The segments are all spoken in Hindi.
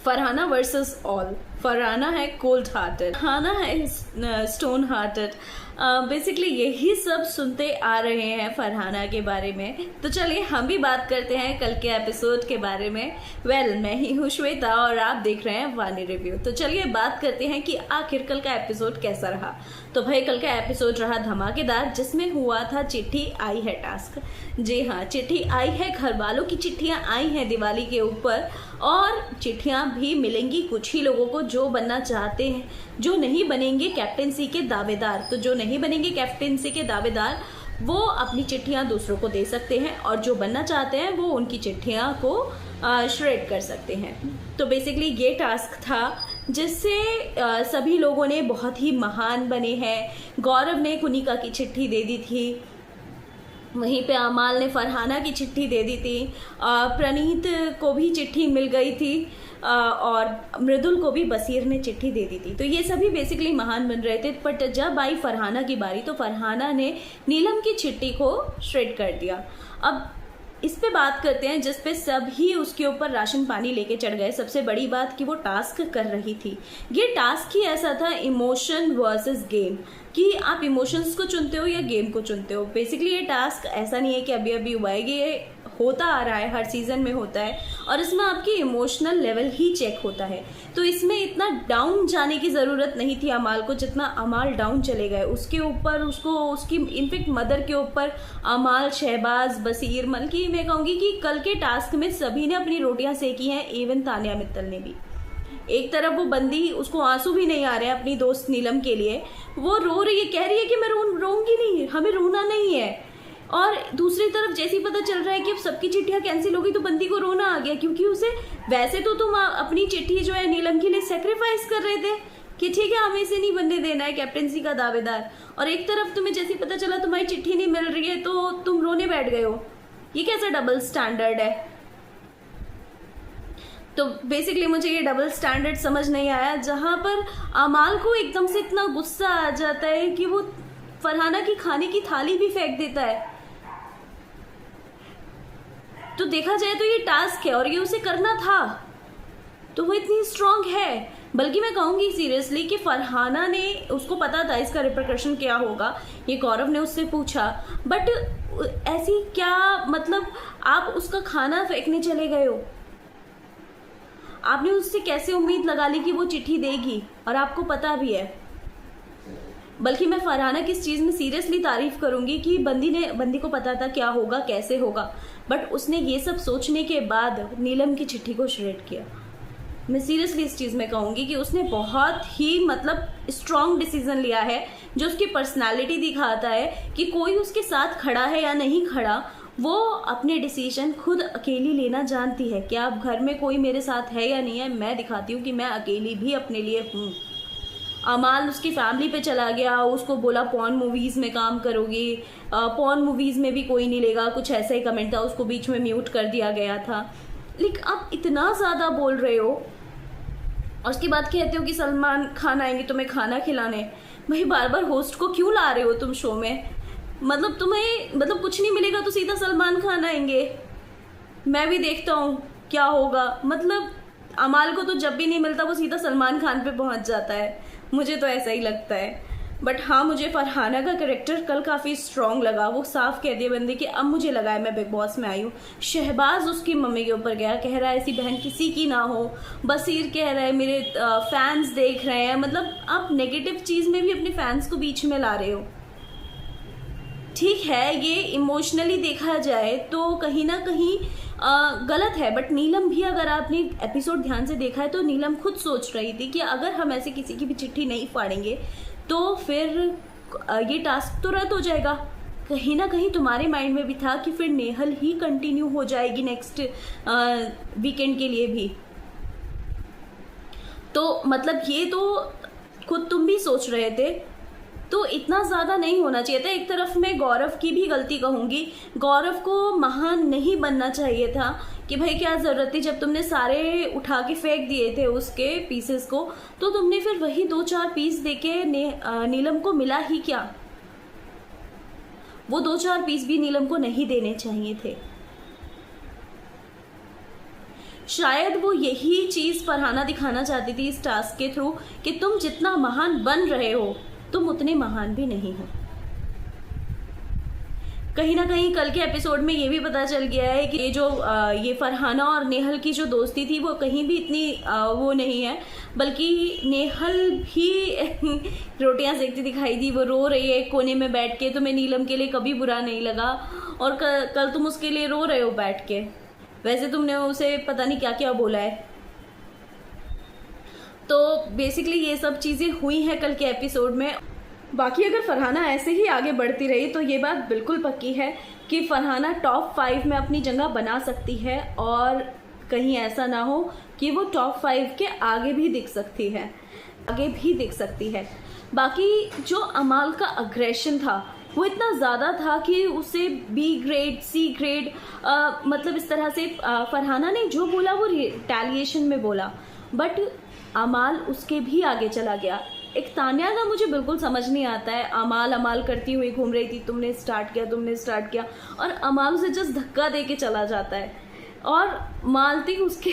Farhana versus all. फरहाना है कोल्ड हार्टेड, फरहाना है स्टोन हार्टेड। बेसिकली यही सब सुनते आ रहे हैं फरहाना के बारे में। तो चलिए हम भी बात करते हैं कल के एपिसोड के बारे में। मैं ही हूँ श्वेता और आप देख रहे हैं वानी रिव्यू। तो चलिए बात करते हैं कि आखिर कल का एपिसोड कैसा रहा। तो भाई कल का एपिसोड रहा धमाकेदार, जिसमें हुआ था चिट्ठी आई है टास्क। जी हाँ, चिट्ठी आई है, घर वालों की चिट्ठियां आई हैं दिवाली के ऊपर, और चिट्ठियां भी मिलेंगी कुछ ही लोगों को जो बनना चाहते हैं, जो नहीं बनेंगे कैप्टेंसी के दावेदार। तो जो नहीं बनेंगे कैप्टेंसी के दावेदार वो अपनी चिट्ठियां दूसरों को दे सकते हैं, और जो बनना चाहते हैं वो उनकी चिट्ठियां को श्रेड कर सकते हैं। तो बेसिकली ये टास्क था जिससे सभी लोगों ने बहुत ही महान बने हैं। गौरव ने कुनिका की चिट्ठी दे दी थी, वहीं पे अमाल ने फरहाना की चिट्ठी दे दी थी, प्रणीत को भी चिट्ठी मिल गई थी, और मृदुल को भी बसीर ने चिट्ठी दे दी थी। तो ये सभी बेसिकली महान बन रहे थे। बट जब आई फरहाना की बारी तो फरहाना ने नीलम की चिट्ठी को श्रेड कर दिया। अब इस पे बात करते हैं जिस पे सभी उसके ऊपर राशन पानी लेके चढ़ गए। सबसे बड़ी बात कि वो टास्क कर रही थी। ये टास्क ही ऐसा था, इमोशन वर्सेस गेम, कि आप इमोशंस को चुनते हो या गेम को चुनते हो। बेसिकली ये टास्क ऐसा नहीं है कि अभी अभी हुआ है, ये होता आ रहा है, हर सीजन में होता है, और इसमें आपकी इमोशनल लेवल ही चेक होता है। तो इसमें इतना डाउन जाने की ज़रूरत नहीं थी अमाल को, जितना अमाल डाउन चले गए। उसके ऊपर उसकी इनफेक्ट मदर के ऊपर अमाल, शहबाज, बसीर, बल्कि मैं कहूँगी कि कल के टास्क में सभी ने अपनी रोटियां सेकी हैं, इवन तानिया मित्तल ने भी। एक तरफ वो बंदी, उसको आंसू भी नहीं आ रहे हैं अपनी दोस्त नीलम के लिए, वो रो रही है, कह रही है कि मैं रोऊंगी नहीं, हमें रोना नहीं है। और दूसरी तरफ जैसे ही पता चल रहा है कि अब सबकी चिट्ठियां कैंसिल हो गई तो बंदी को रोना आ गया, क्योंकि उसे वैसे तो तुम अपनी चिट्ठी जो है नीलम के लिए सेक्रीफाइस कर रहे थे कि ठीक है हमें इसे नहीं बनने देना है कैप्टेंसी का दावेदार, और एक तरफ तुम्हें जैसे ही पता चला तुम्हारी चिट्ठी नहीं मिल रही है तो तुम रोने बैठ गए हो। ये कैसा डबल स्टैंडर्ड है? तो बेसिकली मुझे ये डबल स्टैंडर्ड समझ नहीं आया, जहां पर अमाल को एकदम से इतना गुस्सा आ जाता है कि वो फरहाना की खाने की थाली भी फेंक देता है। तो देखा जाए तो ये टास्क है और ये उसे करना था, तो वो इतनी स्ट्रांग है। बल्कि मैं कहूंगी सीरियसली कि फरहाना ने, उसको पता था इसका रिपरकशन क्या होगा, ये गौरव ने उससे पूछा, बट ऐसी क्या मतलब आप उसका खाना फेंकने चले गए हो? आपने उससे कैसे उम्मीद लगा ली कि वो चिट्ठी देगी, और आपको पता भी है। बल्कि मैं फरहाना की इस चीज़ में सीरियसली तारीफ करूंगी कि बंदी को पता था क्या होगा, कैसे होगा, बट उसने ये सब सोचने के बाद नीलम की चिट्ठी को श्रेड किया। मैं सीरियसली इस चीज़ में कहूंगी कि उसने बहुत ही मतलब स्ट्रॉन्ग डिसीजन लिया है, जो उसकी पर्सनालिटी दिखाता है कि कोई उसके साथ खड़ा है या नहीं खड़ा, वो अपने डिसीजन खुद अकेली लेना जानती है। कि आप घर में कोई मेरे साथ है या नहीं है, मैं दिखाती हूँ कि मैं अकेली भी अपने लिए हूँ। अमाल उसकी फैमिली पे चला गया, उसको बोला पॉर्न मूवीज़ में काम करोगी, पॉर्न मूवीज़ में भी कोई नहीं लेगा, कुछ ऐसा ही कमेंट था, उसको बीच में म्यूट कर दिया गया था। लेकिन आप इतना ज़्यादा बोल रहे हो और उसके बाद कहते हो कि सलमान खान आएंगे तुम्हें खाना खिलाने। भाई बार बार होस्ट को क्यों ला रहे हो तुम शो में? मतलब तुम्हें मतलब कुछ नहीं मिलेगा तो सीधा सलमान खान आएंगे। मैं भी देखता हूँ क्या होगा। मतलब अमाल को तो जब भी नहीं मिलता वो सीधा सलमान खान पे पहुंच जाता है, मुझे तो ऐसा ही लगता है। बट हाँ, मुझे फरहाना का कैरेक्टर कल काफ़ी स्ट्रॉन्ग लगा। वो साफ कह दिया बंदे कि अब मुझे लगा है मैं बिग बॉस में आई हूँ। शहबाज उसकी मम्मी के ऊपर गया, कह रहा है ऐसी बहन किसी की ना हो। बसीर कह रहा है मेरे फैंस देख रहे हैं। मतलब आप नेगेटिव चीज़ में भी अपने फैंस को बीच में ला रहे हो। ठीक है, ये इमोशनली देखा जाए तो कहीं ना कहीं गलत है, बट नीलम भी, अगर आपने एपिसोड ध्यान से देखा है तो नीलम खुद सोच रही थी कि अगर हम ऐसे किसी की भी चिट्ठी नहीं फाड़ेंगे तो फिर ये टास्क तो रद्द हो जाएगा। कहीं ना कहीं तुम्हारे माइंड में भी था कि फिर नेहल ही कंटिन्यू हो जाएगी नेक्स्ट वीकेंड के लिए भी। तो मतलब ये तो खुद तुम भी सोच रहे थे, तो इतना ज़्यादा नहीं होना चाहिए था। एक तरफ मैं गौरव की भी गलती कहूँगी, गौरव को महान नहीं बनना चाहिए था कि भाई क्या ज़रूरत थी, जब तुमने सारे उठा के फेंक दिए थे उसके पीसेस को, तो तुमने फिर वही 2-4 पीस देके नीलम को मिला ही क्या? वो 2-4 पीस भी नीलम को नहीं देने चाहिए थे। शायद वो यही चीज फरहाना दिखाना चाहती थी इस टास्क के थ्रू कि तुम जितना महान बन रहे हो तुम उतने महान भी नहीं हो। कहीं ना कहीं कल के एपिसोड में ये भी पता चल गया है कि ये फरहाना और नेहल की जो दोस्ती थी वो कहीं भी इतनी वो नहीं है, बल्कि नेहल भी रोटियां सेकती दिखाई दी, वो रो रही है कोने में बैठ के। तुम्हें नीलम के लिए कभी बुरा नहीं लगा और कल तुम उसके लिए रो रहे हो बैठ के। वैसे तुमने उसे पता नहीं क्या क्या बोला है। तो बेसिकली ये सब चीज़ें हुई हैं कल के एपिसोड में। बाकी अगर फरहाना ऐसे ही आगे बढ़ती रही तो ये बात बिल्कुल पक्की है कि फरहाना टॉप 5 में अपनी जगह बना सकती है और कहीं ऐसा ना हो कि वो टॉप 5 के आगे भी दिख सकती है। बाकी जो अमाल का अग्रेशन था वो इतना ज़्यादा था कि उसे B ग्रेड C ग्रेड मतलब इस तरह से फरहाना ने जो बोला वो रिटेलिएशन में बोला, बट अमाल उसके भी आगे चला गया। एक तान्या का मुझे बिल्कुल समझ नहीं आता है, अमाल करती हुई घूम रही थी, तुमने स्टार्ट किया और अमाल उसे जस्ट धक्का दे के चला जाता है और मालती उसके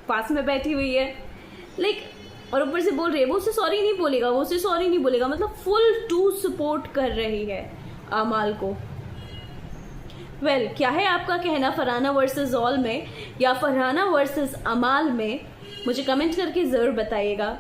पास में बैठी हुई है और ऊपर से बोल रही है वो उसे सॉरी नहीं बोलेगा, मतलब फुल टू सपोर्ट कर रही है अमाल को। क्या है आपका कहना फरहाना वर्सेस ऑल में या फरहाना वर्सेस अमाल में, मुझे कमेंट करके ज़रूर बताइएगा।